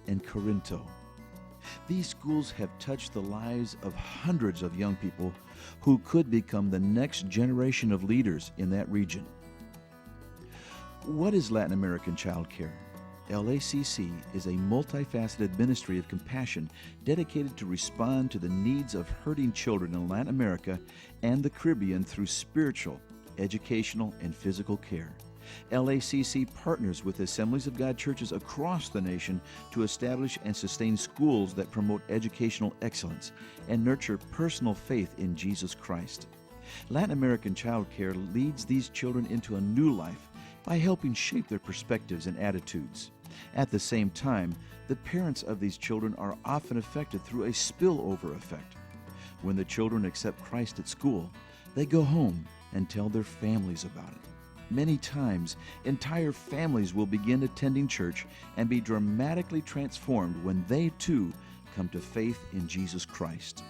and Corinto. These schools have touched the lives of hundreds of young people who could become the next generation of leaders in that region. What is Latin American Child Care? LACC is a multifaceted ministry of compassion dedicated to respond to the needs of hurting children in Latin America and the Caribbean through spiritual, educational, and physical care. LACC partners with Assemblies of God churches across the nation to establish and sustain schools that promote educational excellence and nurture personal faith in Jesus Christ. Latin American Child Care leads these children into a new life by helping shape their perspectives and attitudes. At the same time, the parents of these children are often affected through a spillover effect. When the children accept Christ at school, they go home and tell their families about it. Many times, entire families will begin attending church and be dramatically transformed when they too come to faith in Jesus Christ.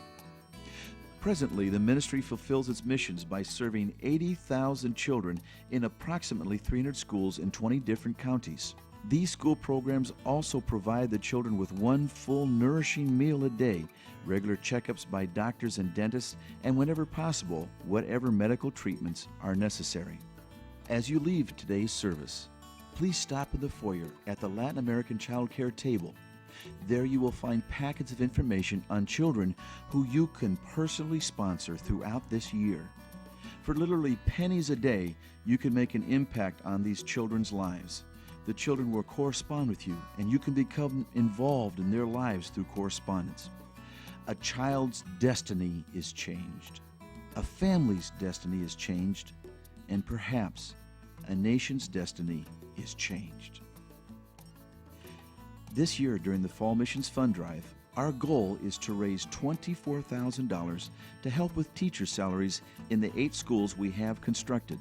Presently, the ministry fulfills its missions by serving 80,000 children in approximately 300 schools in 20 different counties. These school programs also provide the children with one full nourishing meal a day, regular checkups by doctors and dentists, and whenever possible, whatever medical treatments are necessary. As you leave today's service, please stop in the foyer at the Latin American Child Care table. There you will find packets of information on children who you can personally sponsor throughout this year. For literally pennies a day, you can make an impact on these children's lives. The children will correspond with you, and you can become involved in their lives through correspondence. A child's destiny is changed. A family's destiny is changed. And perhaps a nation's destiny is changed. This year, during the Fall Missions Fund Drive, our goal is to raise $24,000 to help with teacher salaries in the 8 schools we have constructed.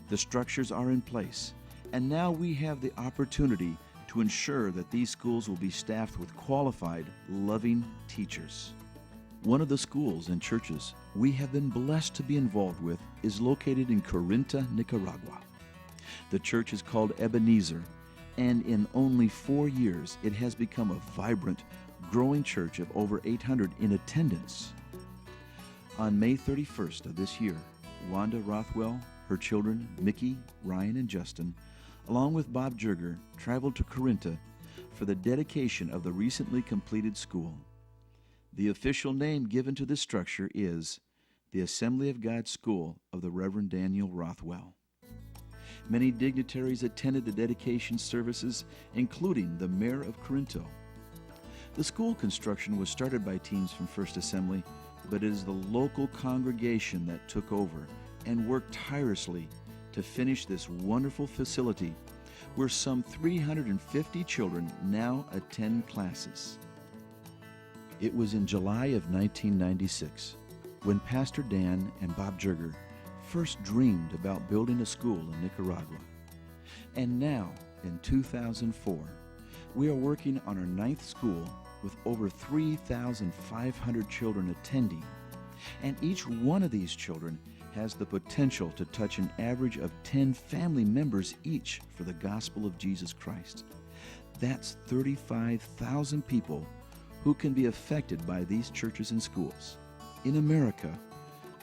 The structures are in place, and now we have the opportunity to ensure that these schools will be staffed with qualified, loving teachers. One of the schools and churches we have been blessed to be involved with is located in Corinto, Nicaragua. The church is called Eben-Ezer, and in only 4 years it has become a vibrant, growing church of over 800 in attendance. On May 31st of this year, Wanda Rothwell, her children Mickey, Ryan, and Justin, along with Bob Jurger, traveled to Corinto for the dedication of the recently completed school. The official name given to this structure is the Assembly of God School of the Reverend Daniel Rothwell. Many dignitaries attended the dedication services, including the mayor of Corinto. The school construction was started by teams from First Assembly, but it is the local congregation that took over and worked tirelessly to finish this wonderful facility where some 350 children now attend classes. It was in July of 1996 when Pastor Dan and Bob Jurger first dreamed about building a school in Nicaragua. And now, in 2004, we are working on our 9th school with over 3,500 children attending. And each one of these children has the potential to touch an average of 10 family members each for the gospel of Jesus Christ. That's 35,000 people who can be affected by these churches and schools. In America,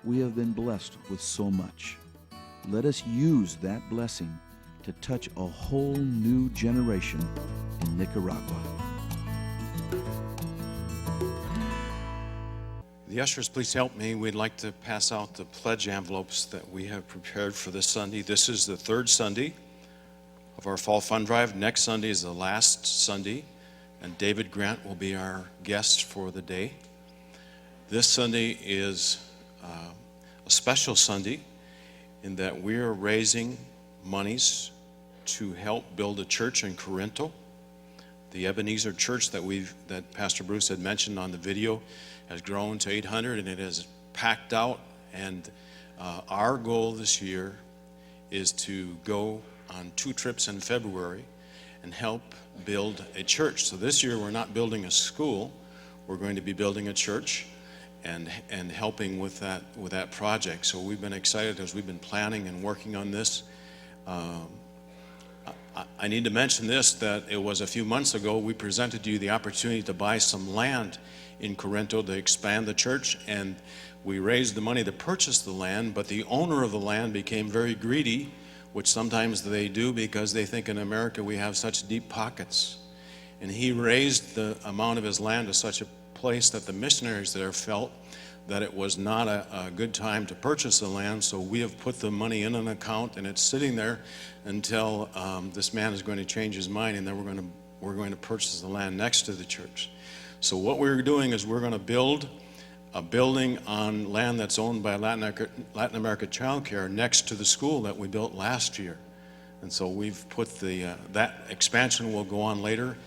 we have been blessed with so much. Let us use that blessing to touch a whole new generation in Nicaragua. The ushers, please help me. We'd like to pass out the pledge envelopes that we have prepared for this Sunday. This is the 3rd Sunday of our Fall Fund Drive. Next Sunday is the last Sunday, and David Grant will be our guest for the day. This Sunday is a special Sunday in that we are raising monies to help build a church in Corinto. The Eben-Ezer church that Pastor Bruce had mentioned on the video has grown to 800, and it is packed out. And our goal this year is to go on 2 trips in February and help build a church. So this year we're not building a school, we're going to be building a church and helping with that project. So we've been excited as we've been planning and working on this. I need to mention this, that it was a few months ago we presented you the opportunity to buy some land in Corinto to expand the church, and we raised the money to purchase the land, but the owner of the land became very greedy, which sometimes they do because they think in America we have such deep pockets. And he raised the amount of his land to such a place that the missionaries there felt that it was not a good time to purchase the land, so we have put the money in an account, and it's sitting there until this man is going to change his mind, and then we're going to purchase the land next to the church. So what we're doing is we're going to build a building on land that's owned by Latin America Child Care next to the school that we built last year. And so we've put that expansion will go on later,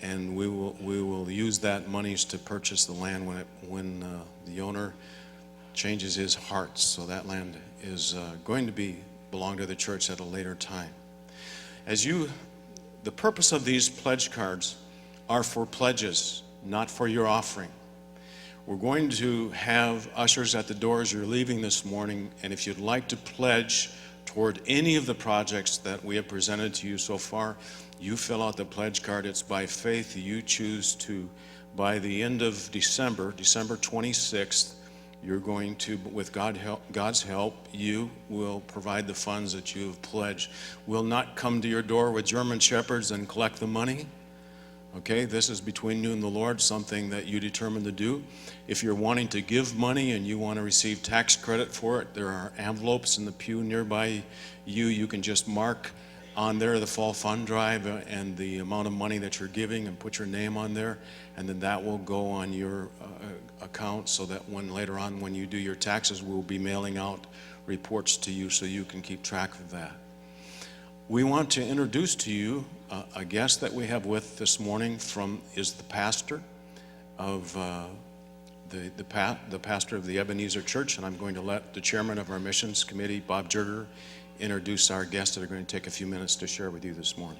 and we will use that monies to purchase the land when the owner changes his heart. So that land is going to belong to the church at a later time. The purpose of these pledge cards are for pledges, not for your offering. We're going to have ushers at the door as you're leaving this morning, and if you'd like to pledge toward any of the projects that we have presented to you so far, you fill out the pledge card. It's by faith. You choose to, by the end of December 26th, you're going to, with God's help, you will provide the funds that you have pledged. We'll not come to your door with German shepherds and collect the money. Okay, this is between you and the Lord, something that you determine to do. If you're wanting to give money and you want to receive tax credit for it, there are envelopes in the pew nearby you. You can just mark on there the fall fund drive and the amount of money that you're giving and put your name on there, and then that will go on your account so that later on when you do your taxes, we'll be mailing out reports to you so you can keep track of that. We want to introduce to you a guest that we have with this morning is the pastor of the pastor of the Eben-Ezer Church, and I'm going to let the chairman of our missions committee, Bob Jerger, introduce our guests that are going to take a few minutes to share with you this morning.